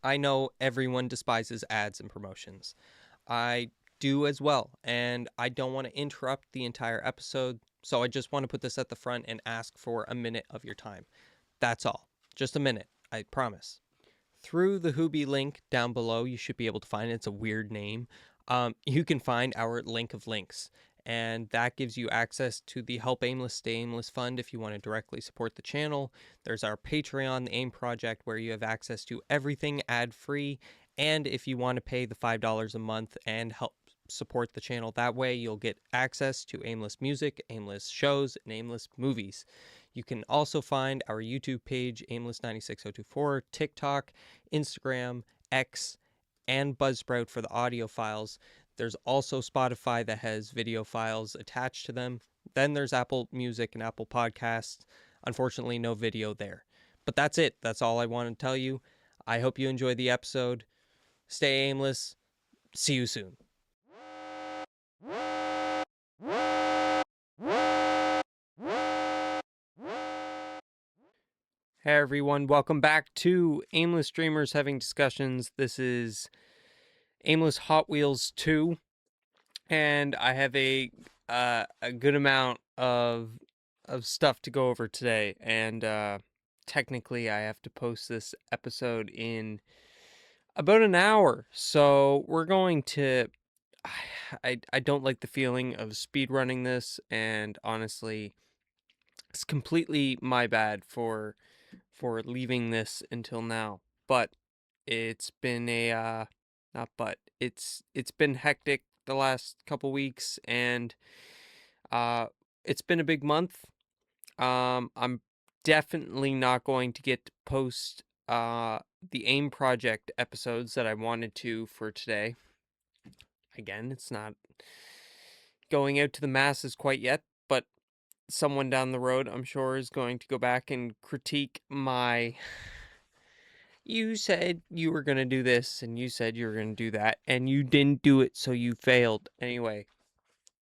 I know everyone despises ads and promotions. I do as well, and I don't want to interrupt the entire episode, so I just want to put this at the front and ask for a minute of your time. That's all. Just a minute, I promise. Through the Hoobie link down below, you should be able to find it. It's a weird name. You can find our link of links, and that gives you access to the Help Aimless Stay Aimless Fund if you want to directly support the channel. There's our Patreon, the AIM Project, where you have access to everything ad-free, and if you want to pay the $5 a month and help support the channel that way, you'll get access to aimless music, aimless shows, and aimless movies. You can also find our YouTube page, Aimless96024, TikTok, Instagram, X, and Buzzsprout for the audio files. There's also Spotify that has video files attached to them. Then there's Apple Music and Apple Podcasts. Unfortunately, no video there. But that's it. That's all I want to tell you. I hope you enjoy the episode. Stay aimless. See you soon. Hey everyone, welcome back to Aimless Dreamers Having Discussions. This is Aimless Hot Wheels 2, and I have a good amount of stuff to go over today, and technically I have to post this episode in about an hour, so we're going to I don't like the feeling of speed running this, and honestly it's completely my bad for leaving this until now. But it's been a not but it's been hectic the last couple weeks, and it's been a big month. I'm definitely not going to get to post the AIM project episodes that I wanted to for today. Again, it's not going out to the masses quite yet, but someone down the road, I'm sure, is going to go back and critique my you said you were going to do this and you said you were going to do that and you didn't do it, so you failed. Anyway,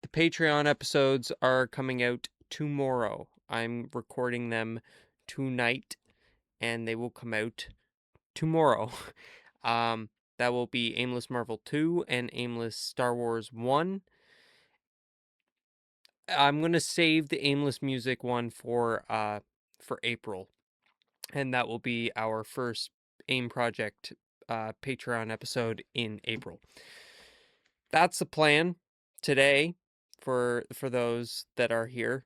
the Patreon episodes are coming out tomorrow. I'm recording them tonight and they will come out tomorrow. That will be Aimless Marvel 2 and Aimless Star Wars 1. I'm going to save the Aimless Music one for April, and that will be our first AIM project Patreon episode in April. That's the plan today for those that are here.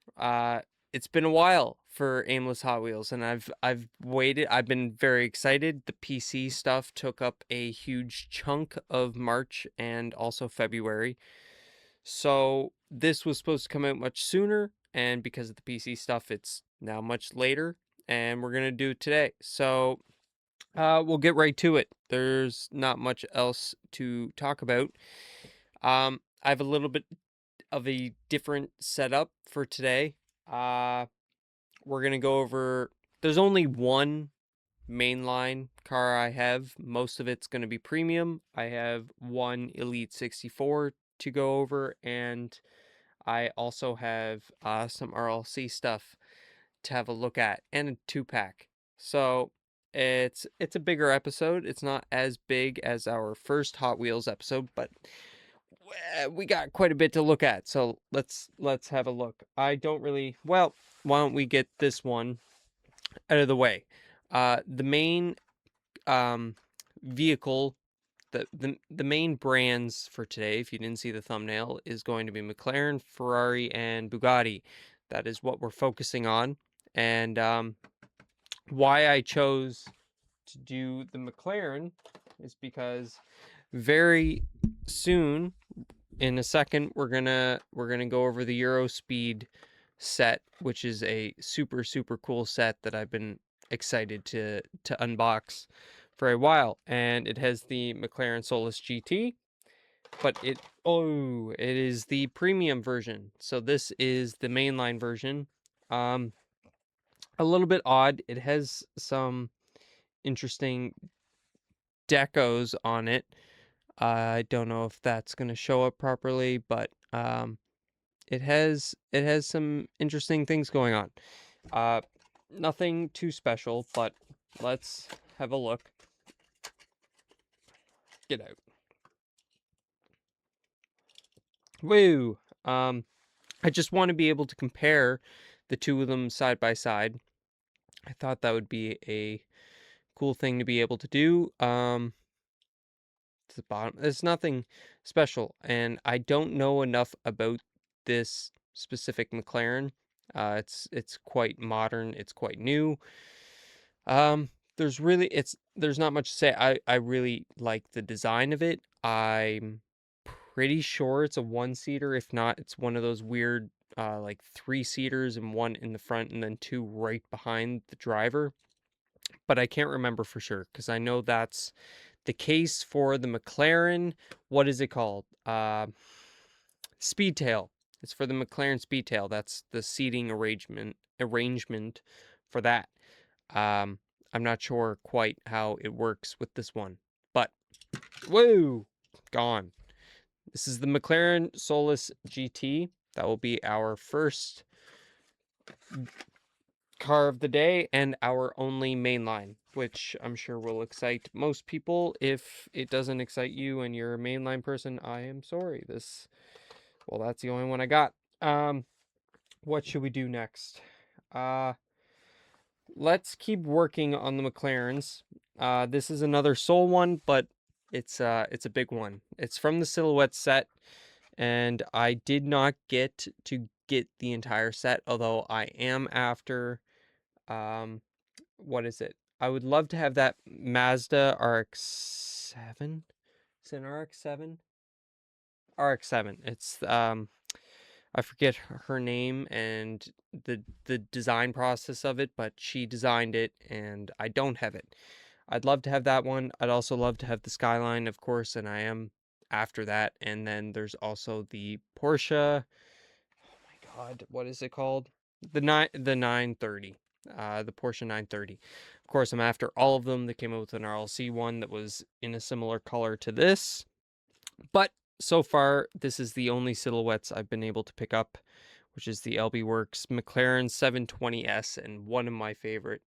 It's been a while for Aimless Hot Wheels, and I've waited. I've been very excited. The PC stuff took up a huge chunk of March and also February. So this was supposed to come out much sooner, and because of the PC stuff, it's now much later, and we're gonna do it today. So we'll get right to it. There's not much else to talk about. I have a little bit of a different setup for today. We're gonna go over. There's only one mainline car I have. Most of it's gonna be premium. I have one Elite 64 to go over, and I also have some RLC stuff to have a look at, and a 2-pack. So it's a bigger episode. It's not as big as our first Hot Wheels episode, but we got quite a bit to look at. So let's have a look. I don't really well. Why don't we get this one out of the way? The main vehicle. The main brands for today, if you didn't see the thumbnail, is going to be McLaren, Ferrari, and Bugatti. That is what we're focusing on. And why I chose to do the McLaren is because very soon, in a second, we're gonna go over the Eurospeed set, which is a super cool set that I've been excited to unbox for a while, and it has the McLaren Solus GT, but it is the premium version. So this is the mainline version. A little bit odd. It has some interesting decos on it. I don't know if that's going to show up properly, but it has some interesting things going on. Nothing too special, but let's have a look. Get out. Woo! I just want to be able to compare the two of them side by side. I thought that would be a cool thing to be able to do. To the bottom, it's nothing special, and I don't know enough about this specific McLaren. It's quite modern. It's quite new. Um, there's not much to say. I really like the design of it. I'm pretty sure it's a one-seater. If not, it's one of those weird like three-seaters and one in the front and then two right behind the driver. But I can't remember for sure because I know that's the case for the McLaren. What is it called? Speedtail. It's for the McLaren Speedtail. That's the seating arrangement for that. Um, I'm not sure quite how it works with this one, but whoa, gone. This is the McLaren Solus GT. That will be our first car of the day and our only mainline, which I'm sure will excite most people. If it doesn't excite you and you're a mainline person, I am sorry. Well, that's the only one I got. What should we do next? Let's keep working on the McLarens. This is another Soul one, but it's a big one. It's from the Silhouette set, and I did not get to get the entire set, although I am after what is it? I would love to have that Mazda RX-7. Is it an RX-7? RX-7. It's I forget her name and the design process of it, but she designed it and I don't have it. I'd love to have that one. I'd also love to have the Skyline, of course, and I am after that. And then there's also the Porsche. Oh my God, what is it called? The 930. The Porsche 930. Of course, I'm after all of them. They came out with an RLC one that was in a similar color to this. But so far, this is the only silhouettes I've been able to pick up, which is the LB Works McLaren 720S, and one of my favorite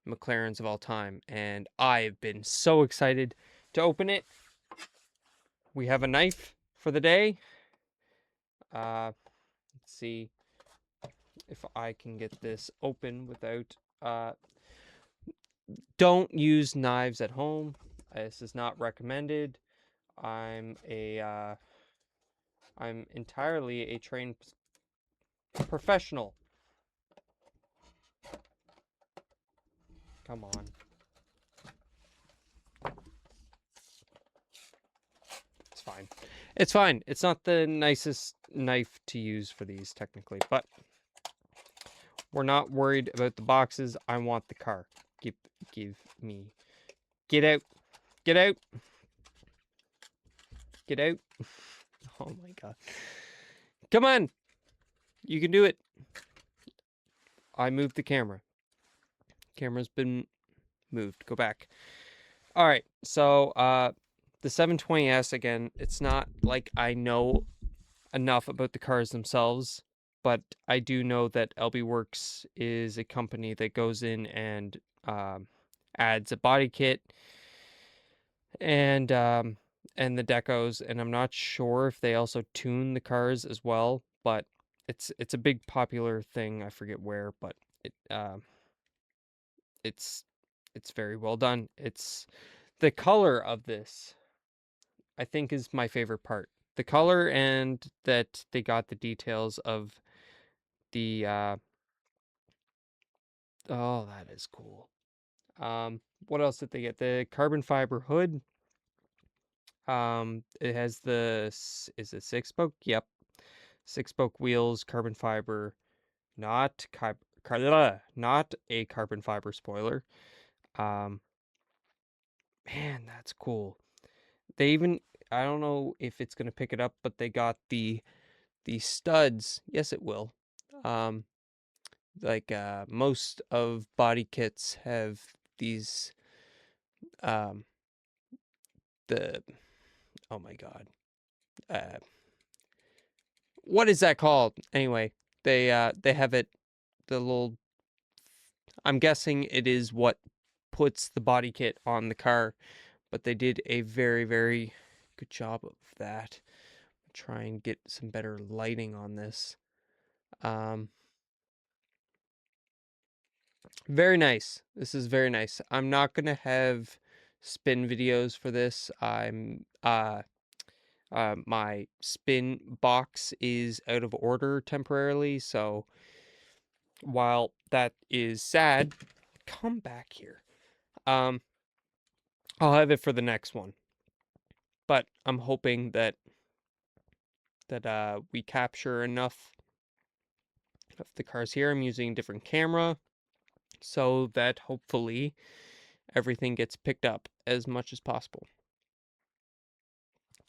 McLarens of all time. And I've been so excited to open it. We have a knife for the day. Let's see if I can get this open without... Don't use knives at home. This is not recommended. I'm entirely a trained professional. Come on. It's fine. It's fine. It's not the nicest knife to use for these, technically, but we're not worried about the boxes. I want the car. Give me. Get out. Get out. Get out. Oh my God. Come on. You can do it. I moved the camera. Camera's been moved. Go back. All right. So, the 720S, again, it's not like I know enough about the cars themselves, but I do know that LB Works is a company that goes in and adds a body kit and the decos, and I'm not sure if they also tune the cars as well, but it's a big popular thing. I forget where, but it's very well done. It's the color of this, I think, is my favorite part. The color and that they got the details of the oh, that is cool. What else did they get? The carbon fiber hood. It has is it six spoke? Yep. Six spoke wheels, carbon fiber, not not a carbon fiber spoiler. Um, man, that's cool. They even, I don't know if it's gonna pick it up, but they got the studs. Yes, it will. Um, like most of body kits have these um the oh my God. Uh, what is that called? Anyway, they have it, the little, I'm guessing it is what puts the body kit on the car, but they did a very, very good job of that. Try and get some better lighting on this. Very nice. This is very nice. I'm not gonna have spin videos for this. My spin box is out of order temporarily, so while that is sad, come back here. Um, I'll have it for the next one. But I'm hoping that we capture enough of the cars here. I'm using a different camera so that hopefully everything gets picked up as much as possible.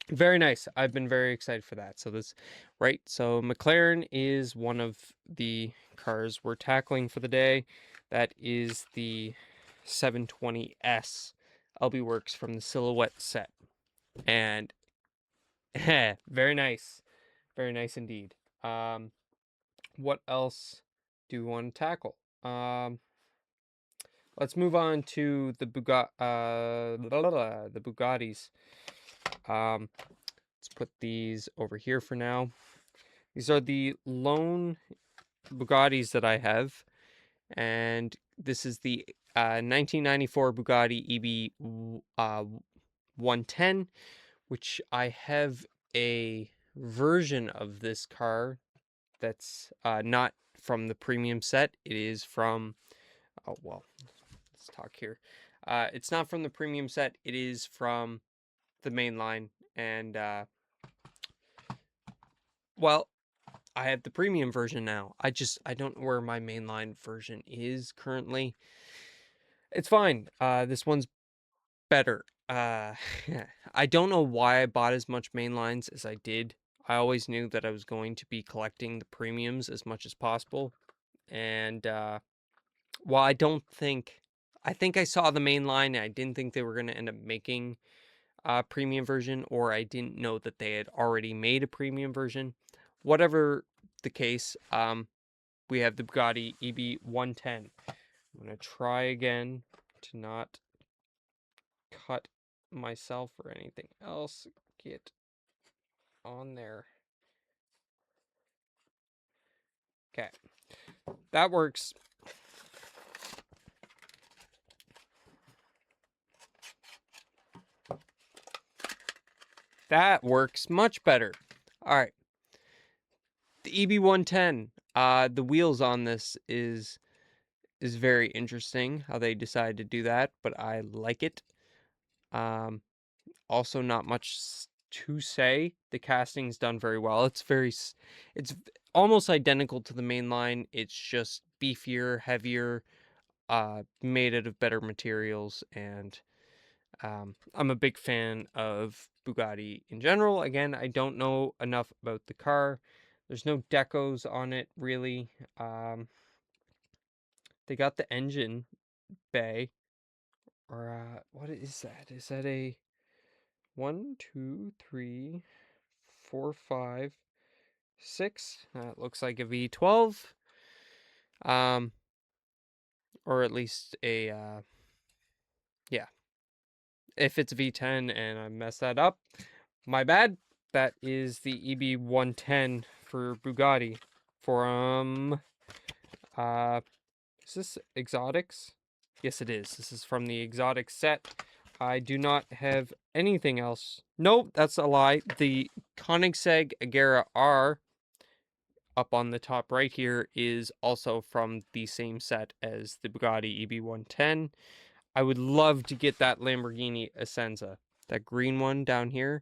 Very nice. I've been very excited for that. So so McLaren is one of the cars we're tackling for the day. That is the 720S LB Works from the Silhouette set. And very nice. Very nice indeed. What else do we want to tackle? Let's move on to the the Bugattis. Let's put these over here for now. These are the lone Bugattis that I have, and this is the 1994 Bugatti EB 110, which I have a version of this car that's not from the premium set. It is from, oh, well, let's talk here. It's not from the premium set. It is from the main line, and well, I have the premium version now. I don't know where my mainline version is currently. It's fine. This one's better. I don't know why I bought as much mainlines as I did. I always knew that I was going to be collecting the premiums as much as possible. And while I think I saw the mainline and I didn't think they were going to end up making a premium version, or I didn't know that they had already made a premium version. Whatever the case, we have the Bugatti EB 110. I'm going to try again to not cut myself or anything else. Get on there. Okay. That works. That works much better. All right. The EB110. The wheels on this is very interesting how they decided to do that, but I like it. Also not much to say. The casting's done very well. It's almost identical to the main line. It's just beefier, heavier, made out of better materials, and I'm a big fan of Bugatti in general. Again, I don't know enough about the car. There's no decos on it, really. They got the engine bay, or what is that? Is that a 1, 2, 3, 4, 5, 6? That looks like a V12. Or at least a yeah. If it's a V10 and I mess that up, my bad. That is the EB110 for Bugatti. From is this Exotics? Yes, it is. This is from the Exotic set. I do not have anything else. Nope, that's a lie. The Koenigsegg Agera R up on the top right here is also from the same set as the Bugatti EB110. I would love to get that Lamborghini Essenza, that green one down here.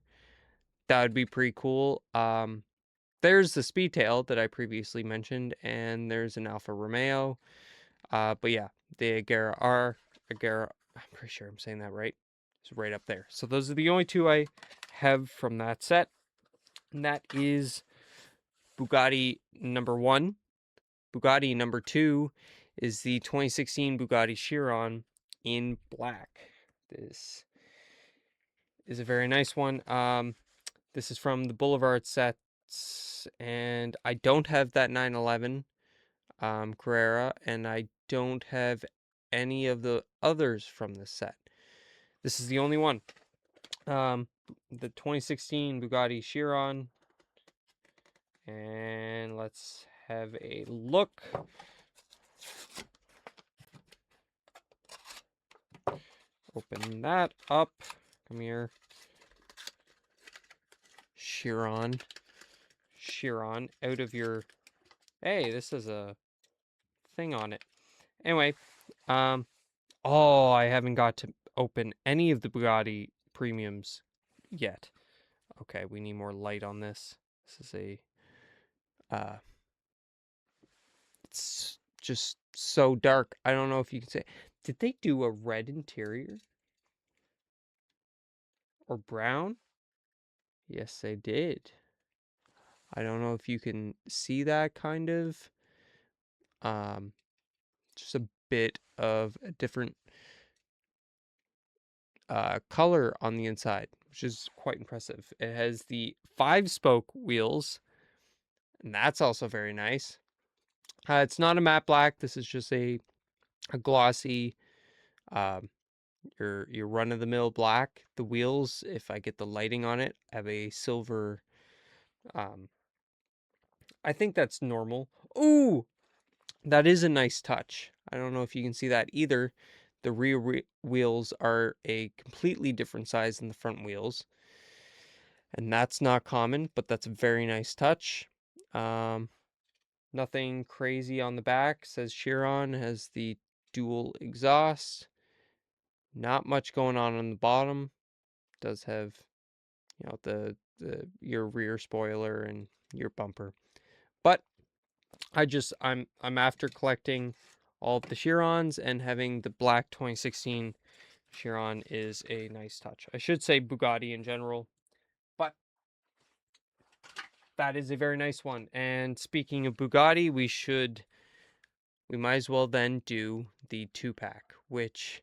That would be pretty cool. There's the Speedtail that I previously mentioned, and there's an Alfa Romeo. But yeah, the Agera, I'm pretty sure I'm saying that right. It's right up there. So those are the only two I have from that set. And that is Bugatti number 1. Bugatti number 2 is the 2016 Bugatti Chiron in black. This is a very nice one. This is from the Boulevard sets, and I don't have that 911 Carrera, and I don't have any of the others from the set. This is the only one. The 2016 Bugatti Chiron. And let's have a look. Open that up. Come here. Chiron, out of your... Hey, this is a thing on it. Anyway, oh, I haven't got to open any of the Bugatti premiums yet. Okay, we need more light on this. This is a... it's just so dark. I don't know if you can say... Did they do a red interior? Or brown? Yes, they did. I don't know if you can see that kind of. Just a bit of a different color on the inside, which is quite impressive. It has the 5-spoke wheels, and that's also very nice. It's not a matte black. This is just a glossy, your run-of-the-mill black. The wheels, if I get the lighting on it, have a silver. I think that's normal. Ooh, that is a nice touch. I don't know if you can see that either. The rear wheels are a completely different size than the front wheels. And that's not common, but that's a very nice touch. Nothing crazy on the back. Says Chiron, has the dual exhaust. Not much going on the bottom. Does have, the your rear spoiler and your bumper. But I'm after collecting all of the Chirons, and having the black 2016 Chiron is a nice touch. I should say Bugatti in general, but that is a very nice one. And speaking of Bugatti, we might as well then do the 2-pack, which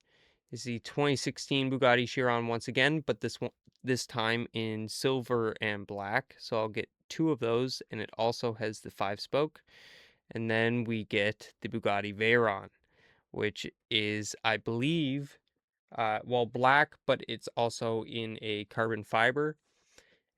is the 2016 Bugatti Chiron once again, but this time in silver and black. So I'll get 2 of those, and it also has the 5-spoke. And then we get the Bugatti Veyron, which is, I believe, black, but it's also in a carbon fiber.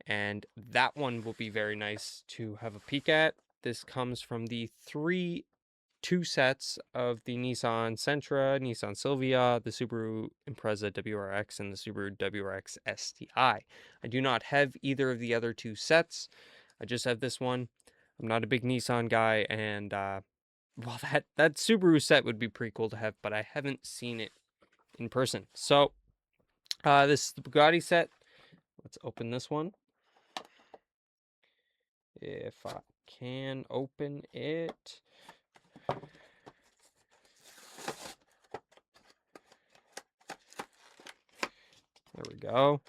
And that one will be very nice to have a peek at. This comes from the two sets of the Nissan Sentra, Nissan Silvia, the Subaru Impreza WRX, and the Subaru WRX STI. I do not have either of the other 2 sets. I just have this one. I'm not a big Nissan guy, and well, that Subaru set would be pretty cool to have, but I haven't seen it in person. So this is the Bugatti set. Let's open this one. If I can open it. There we go.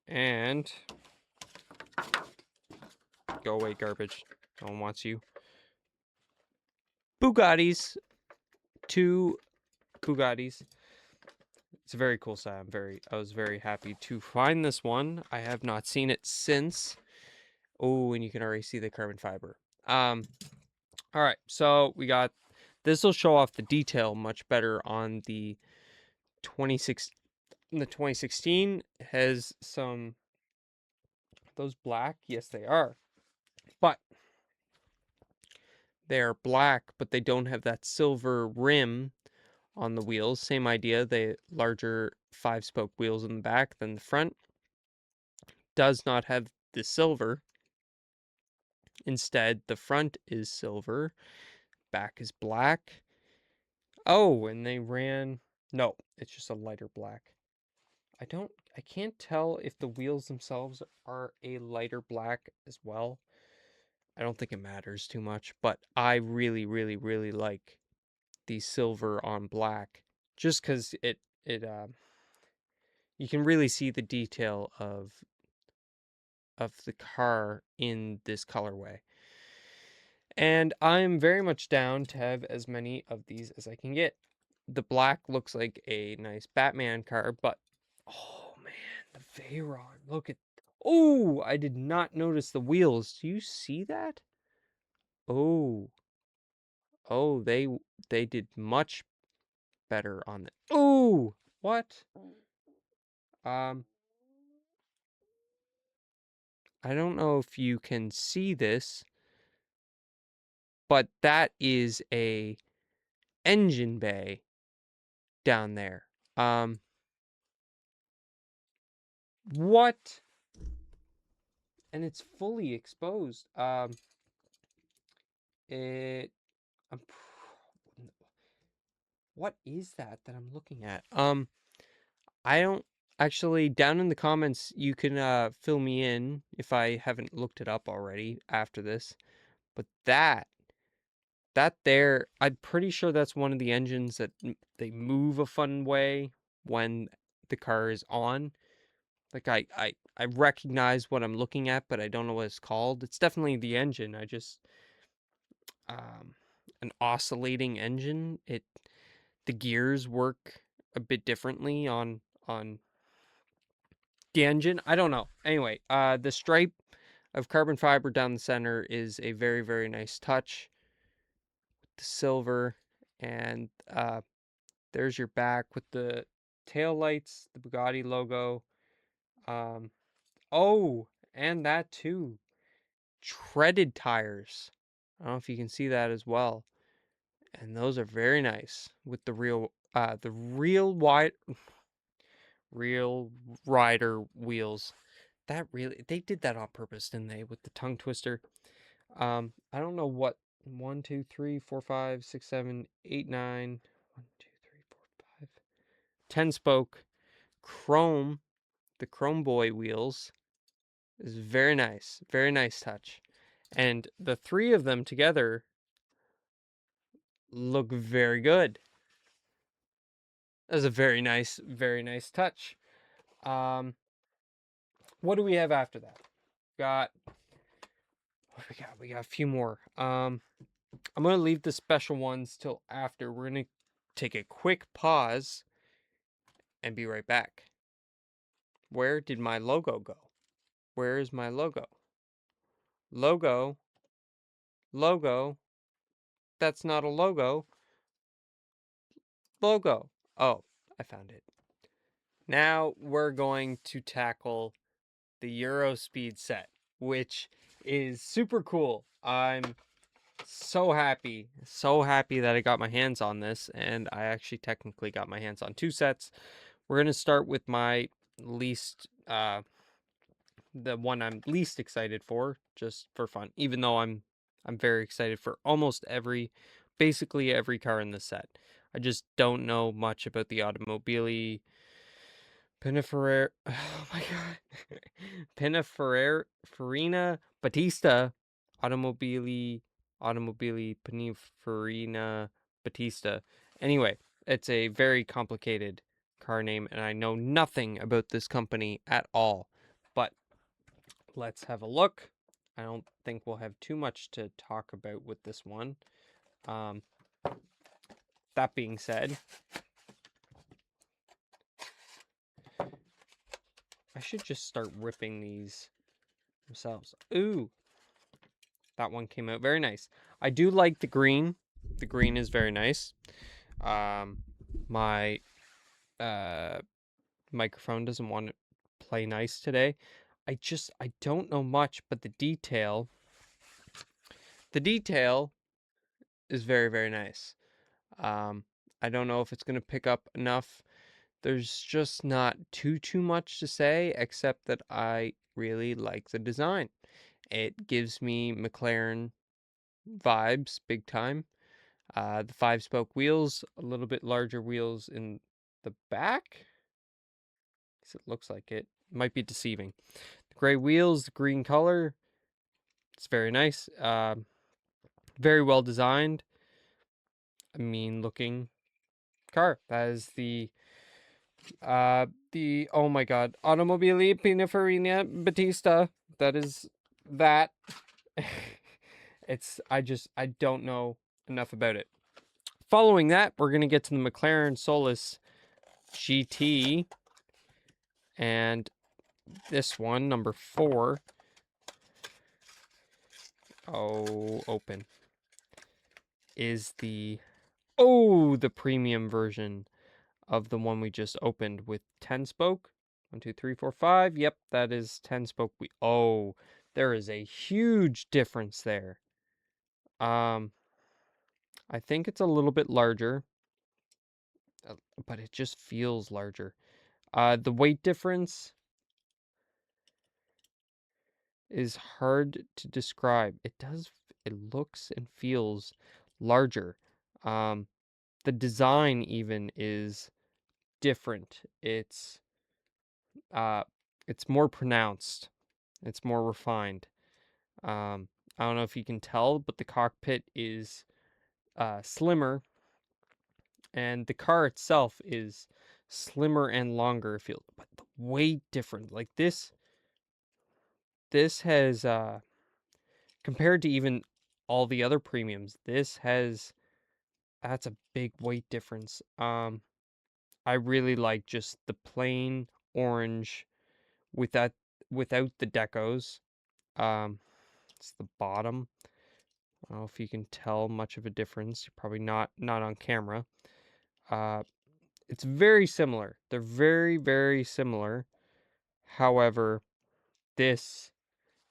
And go away, garbage. No one wants you. Bugattis. 2 Bugattis. It's a very cool set. I was very happy to find this one. I have not seen it since. Oh, and you can already see the carbon fiber. All right, so we got this. Will show off the detail much better on the 2016. The 2016 has some those black. Yes, they are, but they are black, but they don't have that silver rim on the wheels. Same idea. They larger 5-spoke wheels in the back than the front. Does not have the silver. Instead, the front is silver, back is black. Oh, and they ran... No, it's just a lighter black. I can't tell if the wheels themselves are a lighter black as well. I don't think it matters too much, but I really, really, really like the silver on black, just because you can really see the detail of the car in this colorway. And I'm very much down to have as many of these as I can get. The black looks like a nice Batman car, but oh man, the Veyron, look at... Oh, I did not notice the wheels. Do you see that? Oh, they did much better on the... Ooh! What? I don't know if you can see this, but that is a engine bay down there. What? And it's fully exposed. It... I'm... What is that I'm looking at? I don't... Actually, down in the comments, you can fill me in if I haven't looked it up already after this. But that there, I'm pretty sure that's one of the engines that they move a fun way when the car is on. Like, I recognize what I'm looking at, but I don't know what it's called. It's definitely the engine. I just... An oscillating engine. The gears work a bit differently on the engine. I don't know. Anyway, the stripe of carbon fiber down the center is a very, very nice touch. The silver, and there's your back with the tail lights, the Bugatti logo. Oh, and that too. Treaded tires. I don't know if you can see that as well. And those are very nice with the real real rider wheels. That really, they did that on purpose, didn't they? With the tongue twister. I don't know what 1, 2, 3, 4, 5, 6, 7, 8, 9. 1, 2, 3, 4, 5. 10 spoke chrome. The Chrome Boy wheels is very nice. Very nice touch. And the three of them together look very good. That's a very nice touch. What do we have after that? Got... What do we got? We got a few more. I'm gonna leave the special ones till after. We're gonna take a quick pause and be right back. Where did my logo go? Where is my logo? Logo. Logo. That's not a logo. Logo. Oh, I found it. Now we're going to tackle the Euro Speed set, which is super cool. I'm so happy that I got my hands on this, and I actually technically got my hands on two sets. We're going to start with my least, the one I'm least excited for, just for fun, even though I'm very excited for basically every car in the set. I just don't know much about the Automobili Pininfarina, oh my god, Pininfarina Battista, Automobili Pininfarina Battista. Anyway, it's a very complicated car name, and I know nothing about this company at all. But let's have a look. I don't think we'll have too much to talk about with this one. That being said, I should just start ripping these themselves. Ooh, that one came out very nice. I do like the green. The green is very nice. My microphone doesn't want to play nice today. I don't know much, but the detail is very, very nice. I don't know if it's going to pick up enough. There's just not too much to say, except that I really like the design. It gives me McLaren vibes big time. The 5-spoke wheels, a little bit larger wheels in the back. It looks like it. Might be deceiving. The gray wheels, the green color. It's very nice. Very well designed. I mean, looking car. That is the oh my god, Automobili Pininfarina Battista. That is that. I don't know enough about it. Following that, we're going to get to the McLaren Solus GT. And this one, number 4. Oh, open. Is the Oh, the premium version of the one we just opened with 10 spoke. 1, 2, 3, 4, 5. Yep, that is 10 spoke. Oh, there is a huge difference there. I think it's a little bit larger, but it just feels larger. The weight difference is hard to describe. It looks and feels larger. Um, the design even is different. Uh, it's more pronounced. It's more refined. I don't know if you can tell, but the cockpit is slimmer, and the car itself is slimmer and longer. But the weight different. Like this has compared to even all the other premiums, that's a big weight difference. I really like just the plain orange without without the decos. Um, it's the bottom. I don't know if you can tell much of a difference. You're probably not on camera. Uh, it's very similar. They're very similar. However, this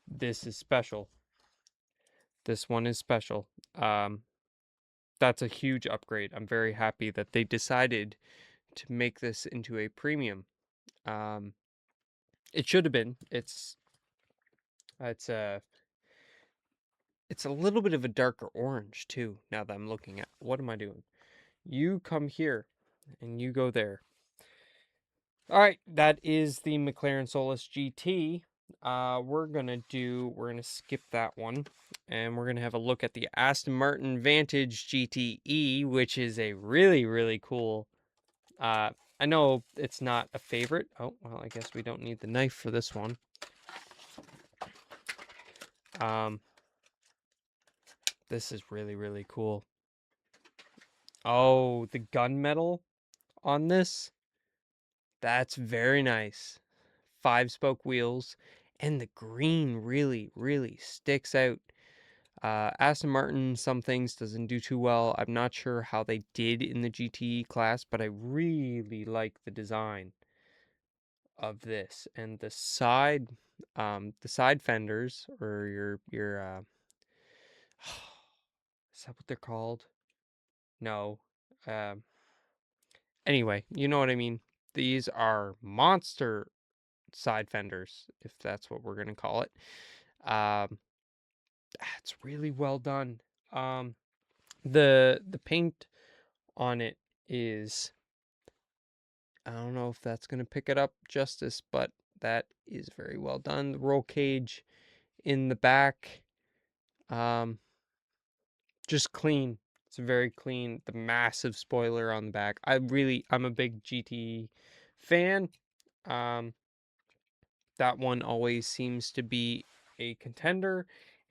this is special. This one is special. Um, that's a huge upgrade. I'm very happy that they decided to make this into a premium. Um, it should have been. It's a it's a little bit of a darker orange too. Now that I'm looking at, what am I doing? You come here, and you go there. All right, that is the McLaren Solus GT. We're gonna skip that one, and we're gonna have a look at the Aston Martin Vantage GTE, which is a really cool. Uh, I know it's not a favorite. Oh well, I guess we don't need the knife for this one. Um, this is really cool. Oh, the gunmetal on this. That's very nice. 5-spoke wheels, and the green really sticks out. Aston Martin, some things doesn't do too well. I'm not sure how they did in the GTE class, but I really like the design of this. And the side fenders, or your is that what they're called? No. Um, anyway, you know what I mean. These are monster side fenders, if that's what we're gonna call it. Um, it's really well done. Um, the paint on it is, I don't know if that's gonna pick it up justice, but that is very well done. The roll cage in the back, um, just clean. It's very clean. The massive spoiler on the back. I'm a big GT fan. Um, that one always seems to be a contender,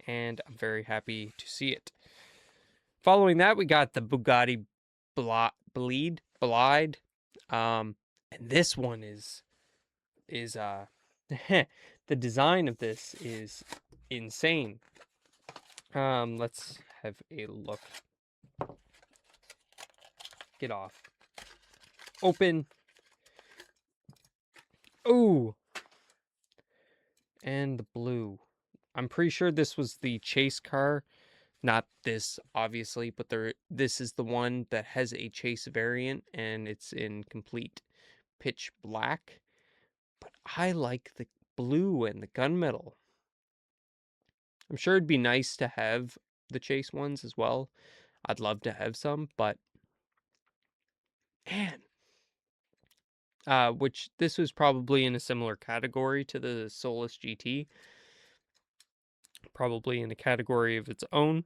and I'm very happy to see it. Following that, we got the Bugatti Blide. And this one is the design of this is insane. Let's have a look. Get off. Open. Ooh. And the blue. I'm pretty sure this was the chase car. Not this, obviously, but this is the one that has a chase variant, and it's in complete pitch black. But I like the blue and the gunmetal. I'm sure it'd be nice to have the chase ones as well. I'd love to have some, but man, which this was probably in a similar category to the Solus GT, probably in a category of its own.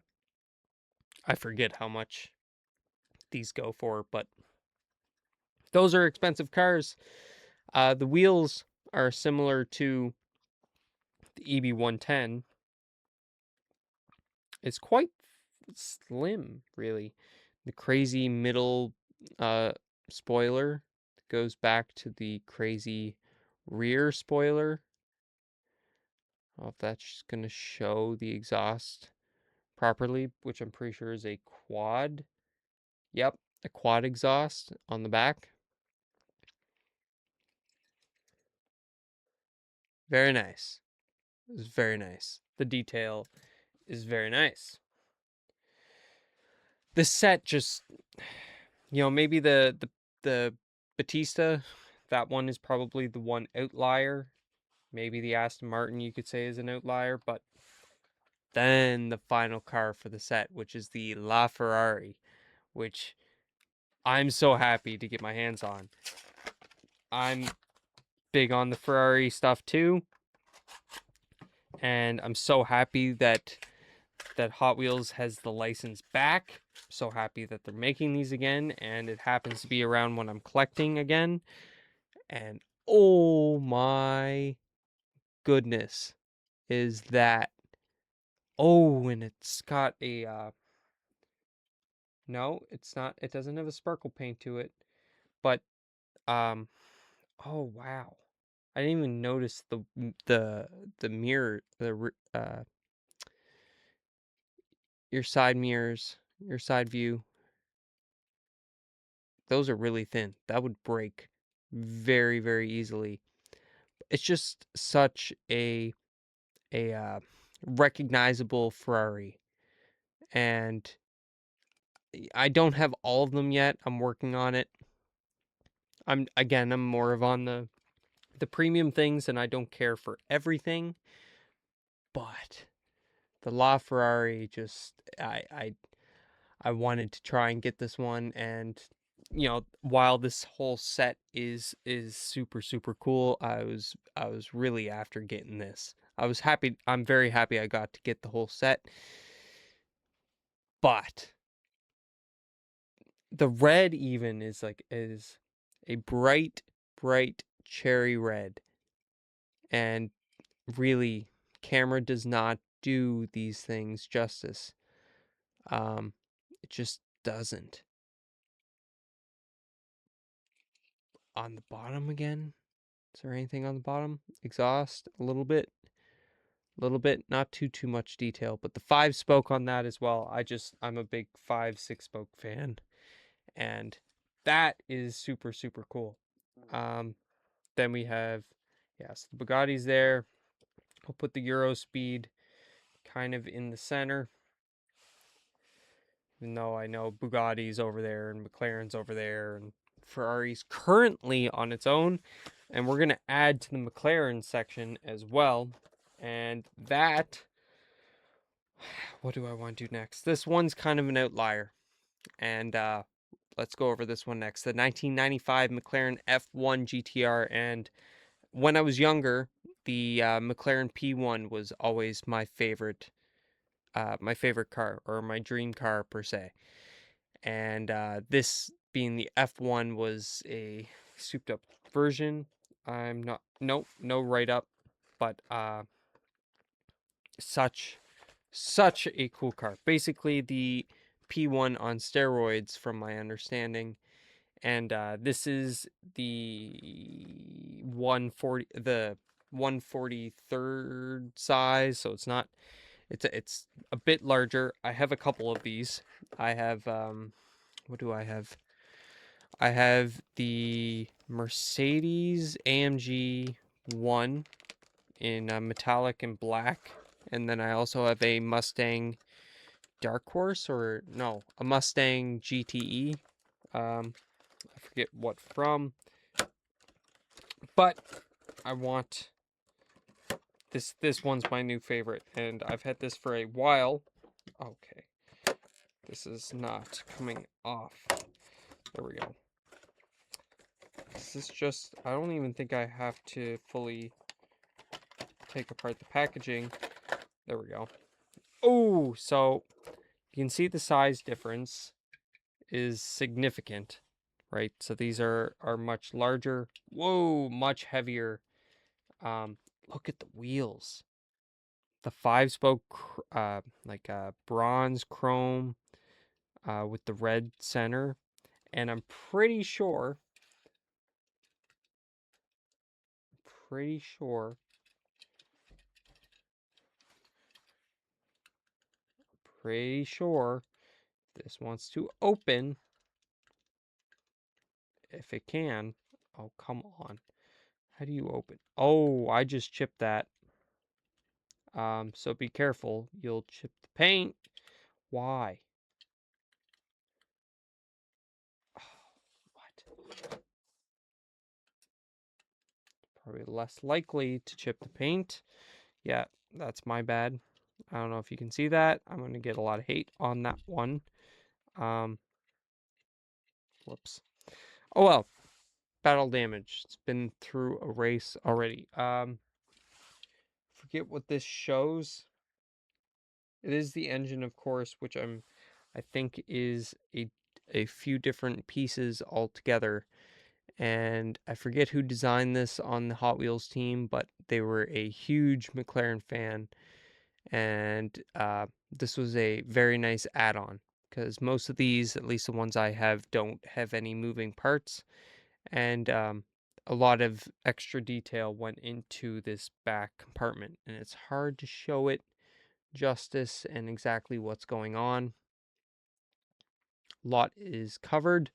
I forget how much these go for, but those are expensive cars. The wheels are similar to the EB110. It's quite slim, really. The crazy middle uh, spoiler goes back to the crazy rear spoiler. I don't know if that's going to show the exhaust properly, which I'm pretty sure is a quad. Yep, a quad exhaust on the back. Very nice. It's very nice. The detail is very nice. The set just, maybe the Batista, that one is probably the one outlier. Maybe the Aston Martin you could say is an outlier, but then the final car for the set, which is the Ferrari, which I'm so happy to get my hands on. I'm big on the Ferrari stuff too, and I'm so happy that Hot Wheels has the license back. So happy that they're making these again, and it happens to be around when I'm collecting again. And oh my goodness, is that? Oh, and it's got a no, it's not. It doesn't have a sparkle paint to it, but um, oh wow, I didn't even notice the mirror, your side mirrors, your side view. Those are really thin. That would break very, very easily. It's just such a recognizable Ferrari, and I don't have all of them yet. I'm working on it. I'm more of on the premium things, and I don't care for everything. But the Ferrari, just I wanted to try and get this one, and while this whole set is super super cool, I was really after getting this. I was happy. I'm very happy I got to get the whole set. But the red even is a bright cherry red, and really, camera does not do these things justice. It just doesn't. On the bottom again. Is there anything on the bottom? Exhaust, a little bit, not too much detail, but the 5-spoke on that as well. I'm a big 5-6-spoke fan, and that is super super cool. Then we have, yes, the Bugatti's there. I'll put the Euro Speed kind of in the center, even though I know Bugatti's over there and McLaren's over there, and Ferrari's currently on its own, and we're going to add to the McLaren section as well. And that, what do I want to do next? This one's kind of an outlier, and let's go over this one next. The 1995 McLaren F1 GTR, and when I was younger, the McLaren P1 was always my favorite car, or my dream car per se. And this being the F1 was a souped up version. I'm not, no write up, but such a cool car. Basically the P1 on steroids, from my understanding. And this is the 143rd size, so it's a bit larger. I have a couple of these. I have what do I have? I have the Mercedes AMG 1 in metallic and black, and then I also have a Mustang Dark Horse, or no, a Mustang GTE. I forget what from, but I want this. This one's my new favorite, and I've had this for a while. Okay, this is not coming off. There we go. This is just, I don't even think I have to fully take apart the packaging. There we go. Oh, so you can see the size difference is significant, right? So these are much larger. Whoa, much heavier. Look at the wheels. The 5-spoke, bronze chrome, with the red center, and I'm pretty sure, pretty sure this wants to open. if it can. Oh, come on. How do you open? Oh, I just chipped that. So be careful. You'll chip the paint. Why? What? Probably less likely to chip the paint. Yeah, that's my bad. I don't know if you can see that. I'm going to get a lot of hate on that one. Um, Whoops. Oh well. Battle damage. It's been through a race already. Forget what this shows. It is the engine, of course, which I think is a few different pieces altogether. And I forget who designed this on the Hot Wheels team, but they were a huge McLaren fan, and this was a very nice add-on because most of these, at least the ones I have, don't have any moving parts, and a lot of extra detail went into this back compartment, and it's hard to show it justice and exactly what's going on. A lot is covered,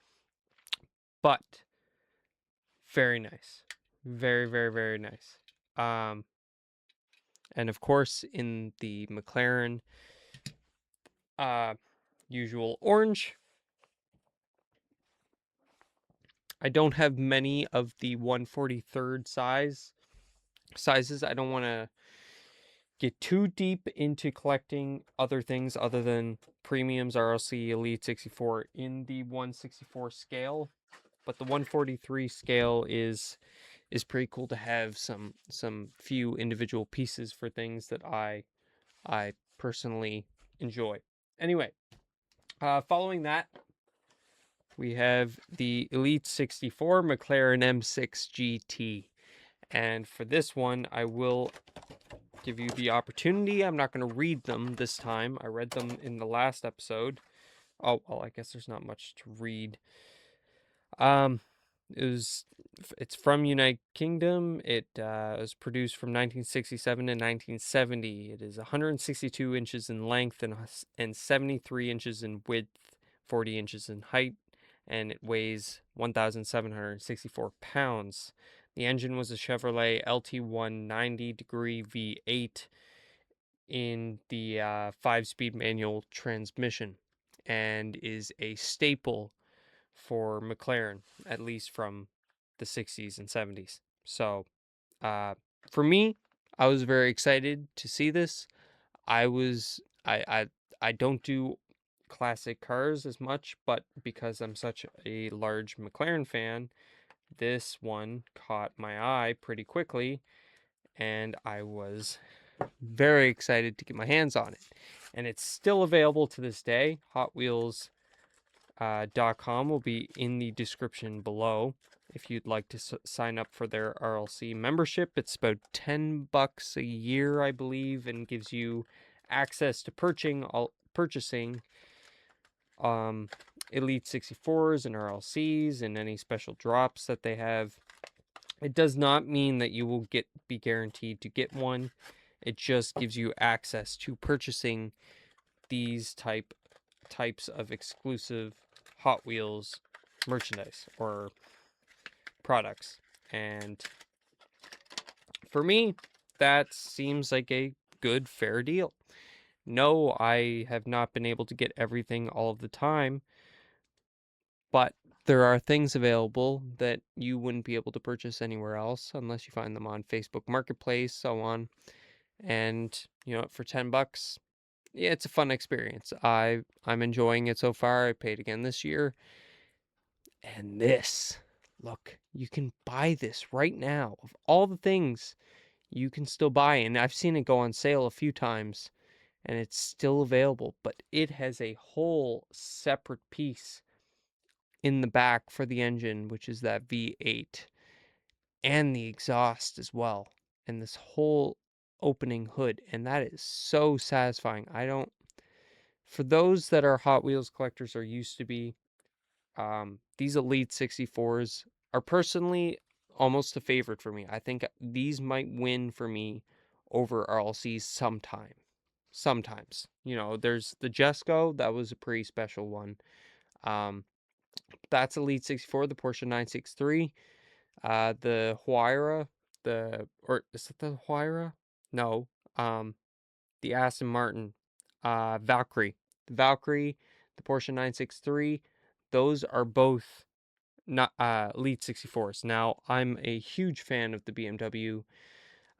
but very nice. Very, very, very nice. And of course, in the McLaren usual orange. I don't have many of the 1/43rd sizes. I don't want to get too deep into collecting other things other than premiums, RLC, Elite 64 in the 1/64 scale. But the 1/43 scale is pretty cool to have some few individual pieces for things that I personally enjoy. Anyway, following that, we have the Elite 64 McLaren M6 GT. And for this one, I will give you the opportunity. I'm not going to read them this time. I read them in the last episode. Oh, well, I guess there's not much to read. Um, it's from United Kingdom. It was produced from 1967 to 1970. It is 162 inches in length and 73 inches in width, 40 inches in height, and it weighs 1,764 pounds. The engine was a Chevrolet LT190 degree V8 in the 5-speed manual transmission, and is a staple for McLaren, at least from the 60s and 70s. So, for me, I was very excited to see this. I was I don't do classic cars as much, but because I'm such a large McLaren fan, this one caught my eye pretty quickly, and I was very excited to get my hands on it. And it's still available to this day. HotWheels.com will be in the description below if you'd like to sign up for their RLC membership. It's about $10 a year, I believe, and gives you access to purchasing Elite 64s and RLCs and any special drops that they have. It does not mean that you will be guaranteed to get one. It just gives you access to purchasing these types of exclusive Hot Wheels merchandise or products. And for me, that seems like a good, fair deal. No, I have not been able to get everything all of the time, but there are things available that you wouldn't be able to purchase anywhere else unless you find them on Facebook Marketplace, so on. And for $10, yeah, it's a fun experience. I'm enjoying it so far. I paid again this year. And this, look, you can buy this right now. Of all the things you can still buy, and I've seen it go on sale a few times, and it's still available, but it has a whole separate piece in the back for the engine, which is that V8, and the exhaust as well, and this whole opening hood, and that is so satisfying. For those that are Hot Wheels collectors or used to be, these Elite 64s are personally almost a favorite for me. I think these might win for me over RLCs sometimes. There's the Jesco, that was a pretty special one. Um, That's Elite 64, the Porsche 963, the Huayra, or is it the Huayra? No, the Aston Martin, Valkyrie, the Valkyrie, the Porsche 963. Those are both not Elite 64s. Now, I'm a huge fan of the BMW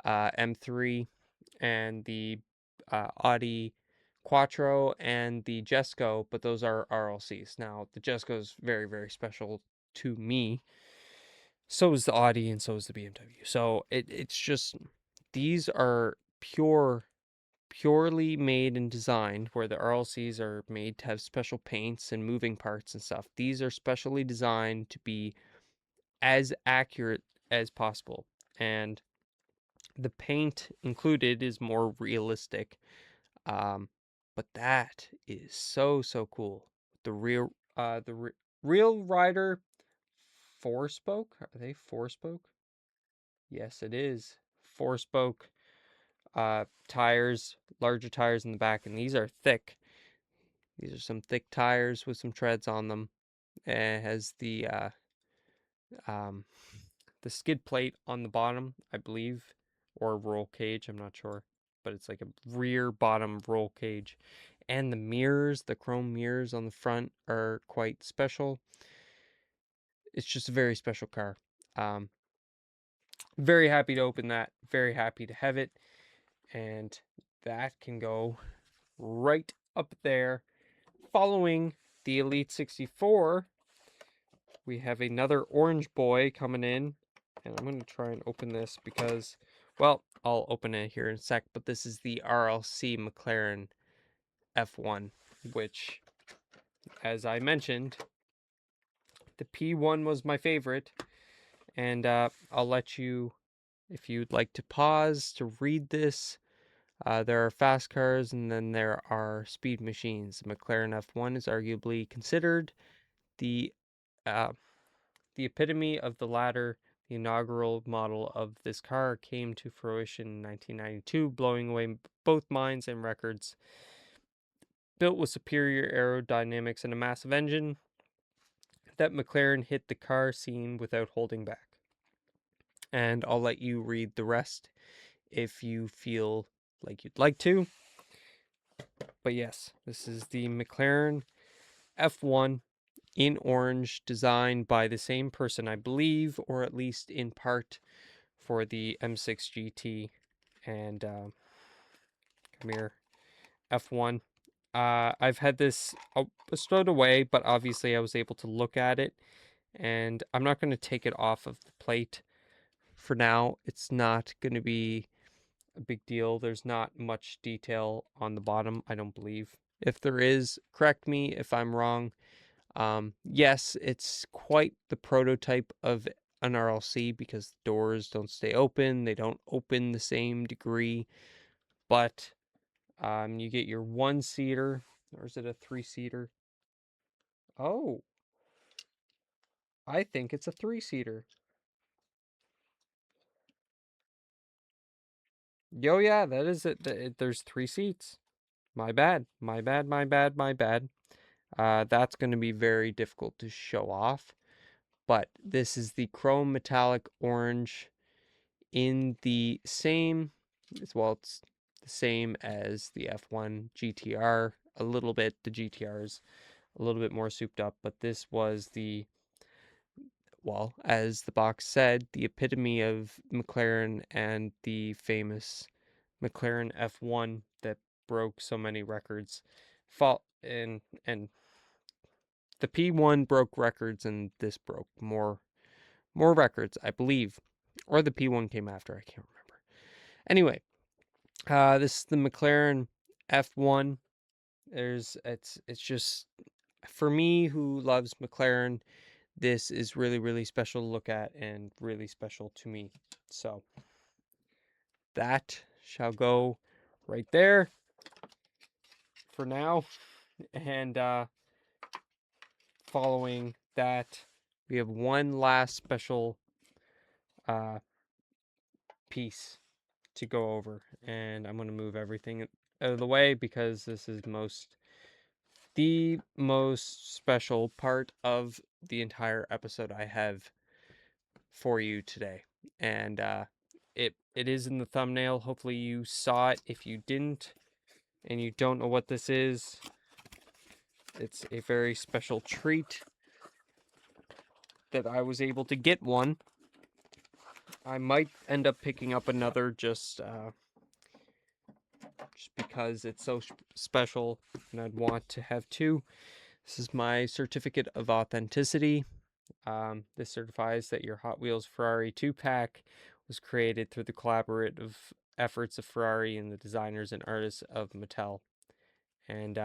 M3 and the Audi Quattro and the Jesco, but those are RLCs. Now, the Jesco is very, very special to me. So is the Audi and so is the BMW. So it's just, these are purely made and designed, where the RLCs are made to have special paints and moving parts and stuff. These are specially designed to be as accurate as possible. And the paint included is more realistic. But that is so cool. The real rider four spoke. Are they four spoke? Yes, it is. Four spoke tires, larger tires in the back, and these are thick. These are some thick tires with some treads on them. It has um, the skid plate on the bottom, I believe, or roll cage, I'm not sure, but it's like a rear bottom roll cage. And the mirrors, the chrome mirrors on the front, are quite special. It's just a very special car. Um, very happy to open that, very happy to have it, and that can go right up there. Following the Elite 64, we have another orange boy coming in, and I'm going to try and open this because, well, I'll open it here in a sec, but this is the RLC McLaren F1, which, as I mentioned, the P1 was my favorite, and I'll let you, if you'd like to pause to read this. There are fast cars and then there are speed machines. The McLaren F1 is arguably considered the uh, the epitome of the latter. The inaugural model of this car came to fruition in 1992, blowing away both minds and records. Built with superior aerodynamics and a massive engine, that McLaren hit the car scene without holding back. And I'll let you read the rest if you feel like you'd like to. But yes, this is the McLaren F1 in orange, designed by the same person, I believe, or at least in part, for the M6 GT. And come here, F1. I've had this stowed away, but obviously I was able to look at it, and I'm not going to take it off of the plate for now. It's not going to be a big deal. There's not much detail on the bottom, I don't believe. If there is, correct me if I'm wrong. Yes, it's quite the prototype of an RLC because the doors don't stay open. They don't open the same degree, but you get your one-seater, or is it a three-seater? Oh, I think it's a three-seater. Yo, yeah, that is it. There's three seats. My bad. My bad, my bad, my bad. That's going to be very difficult to show off. But this is the chrome metallic orange in the same, as well, it's the same as the F1 GTR. A little bit, the GTR is a little bit more souped up, but this was the, well, as the box said, the epitome of McLaren and the famous McLaren F1 that broke so many records. And the P1 broke records, and this broke more records, I believe, or the P1 came after. I can't remember. Anyway, this is the McLaren F1. It's just, for me who loves McLaren, this is really special to look at and really special to me. So that shall go right there for now. And following that, we have one last special uh, piece to go over, and I'm going to move everything out of the way because this is most the most special part of the entire episode I have for you today. And it is in the thumbnail. Hopefully you saw it. If you didn't and you don't know what this is, it's a very special treat that I was able to get one. I might end up picking up another just because it's so special and I'd want to have two. This is my certificate of authenticity. This certifies that your Hot Wheels Ferrari 2-pack was created through the collaborative efforts of Ferrari and the designers and artists of Mattel. And,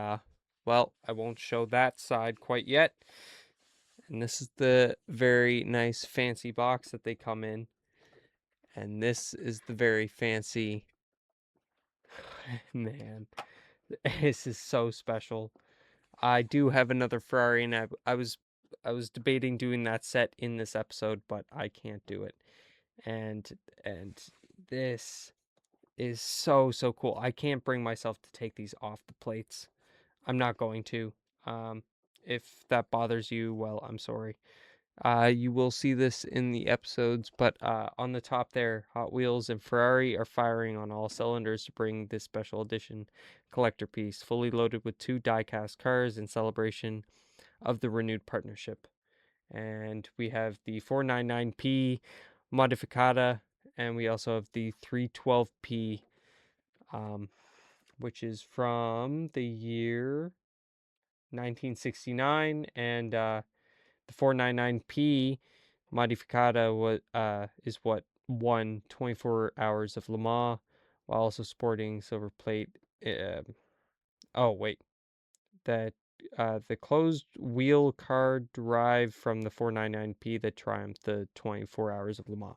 well, I won't show that side quite yet. And this is the very nice fancy box that they come in. And this is the very fancy... Man, this is so special. I do have another Ferrari, and I was debating doing that set in this episode, but I can't do it. And this is so cool. I can't bring myself to take these off the plates. I'm not going to. If that bothers you, well, I'm sorry. You will see this in the episodes, but on the top there, Hot Wheels and Ferrari are firing on all cylinders to bring this special edition collector piece, fully loaded with 2 die-cast cars in celebration of the renewed partnership. And we have the 499p Modificata, and we also have the 312p, which is from the year 1969, and the 499p Modificata is what won 24 hours of Le Mans, while also sporting silver plate. Oh wait, that the closed wheel car derived from the 499p that triumphed the 24 hours of Le Mans.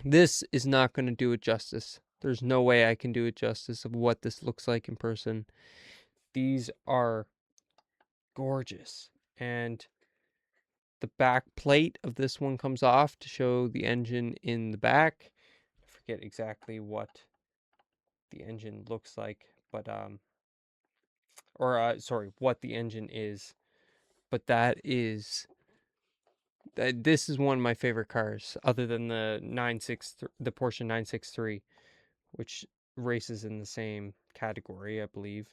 This is not going to do it justice. There's no way I can do it justice of what this looks like in person. These are gorgeous. And the back plate of this one comes off to show the engine in the back. I forget exactly what the engine looks like, but sorry, what the engine is. But this is one of my favorite cars, other than the Porsche 963, which races in the same category, I believe.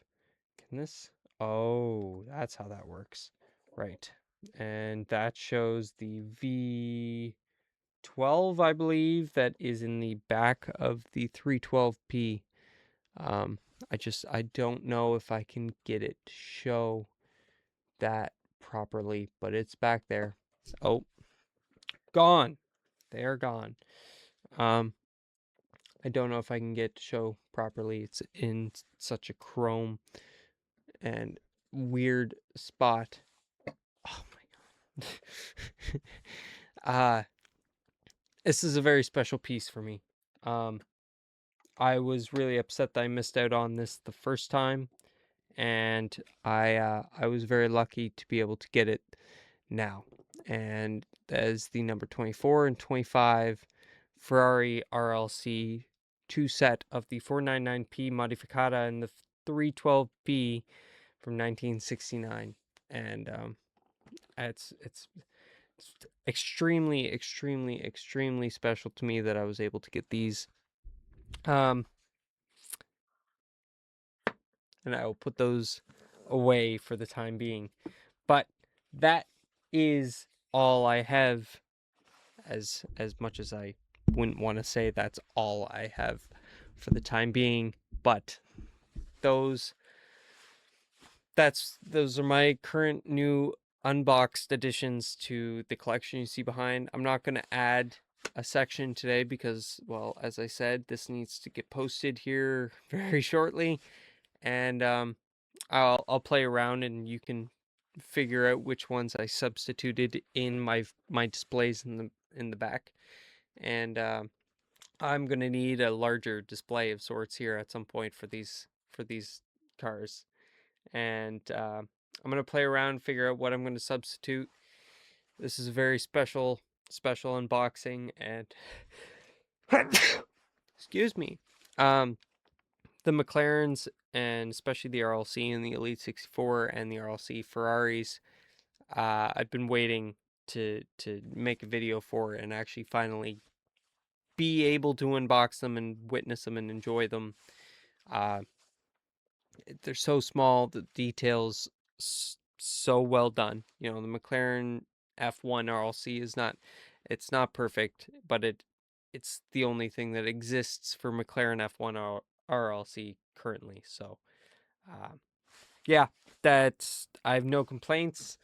Can this? Oh, that's how that works. Right. And that shows the V12, I believe, that is in the back of the 312p. I don't know if I can get it to show that properly, but it's back there. Oh, gone. They are gone. I don't know if I can get to show properly. It's in such a chrome and weird spot. Oh my god. This is a very special piece for me. I was really upset that I missed out on this the first time, and I was very lucky to be able to get it now. And as the number 24 and 25 Ferrari RLC 2 set of the 499p Modificata and the 312p from 1969. And it's extremely special to me that I was able to get these. And I will put those away for the time being. But that is all I have. As much as I wouldn't want to say that's all I have for the time being, but those are my current new unboxed additions to the collection you see behind. I'm not going to add a section today because, well, as I said, this needs to get posted here very shortly, and I'll play around and you can figure out which ones I substituted in my displays in the back. And I'm gonna need a larger display of sorts here at some point for these cars. And I'm gonna play around, figure out what I'm gonna substitute. This is a very special unboxing, and excuse me. The McLarens and especially the RLC and the Elite 64 and the RLC Ferraris. I've been waiting to make a video for and actually finally be able to unbox them and witness them and enjoy them. Uh, they're so small, the details so well done. You know, the McLaren F1 RLC is not, it's not perfect, but it's the only thing that exists for McLaren F1 RLC currently. So, uh, yeah, that's, I have no complaints.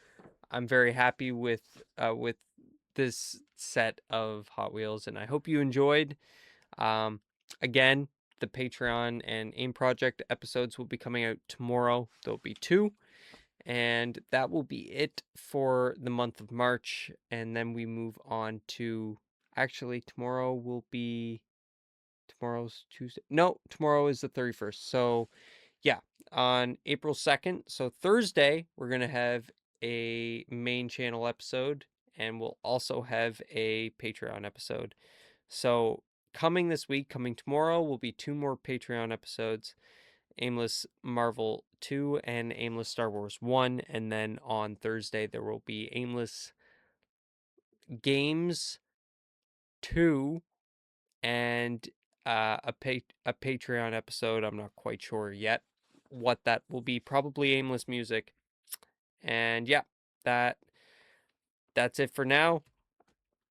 I'm very happy with this set of Hot Wheels, and I hope you enjoyed. Um, Again, the Patreon and AIM Project episodes will be coming out tomorrow. There'll be two, and that will be it for the month of March. And then we move on to, actually, tomorrow will be, tomorrow's Tuesday. No, tomorrow is the 31st. So, yeah, on April 2nd, so Thursday, we're going to have a main channel episode, and we'll also have a Patreon episode. So, coming this week, coming tomorrow, will be two more Patreon episodes, Aimless Marvel 2 and Aimless Star Wars 1. And then on Thursday, there will be Aimless Games 2 and a Patreon episode. I'm not quite sure yet what that will be. Probably Aimless Music. And yeah, that that's it for now.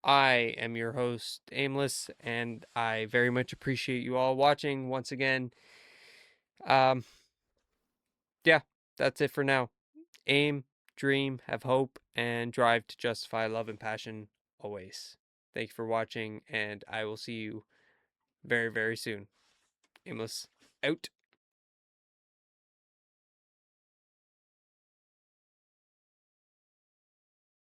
I am your host, Aimless, and I very much appreciate you all watching once again. Um, yeah, that's it for now. Aim, dream, have hope, and drive to justify love and passion always. Thank you for watching, and I will see you very, very soon. Aimless out.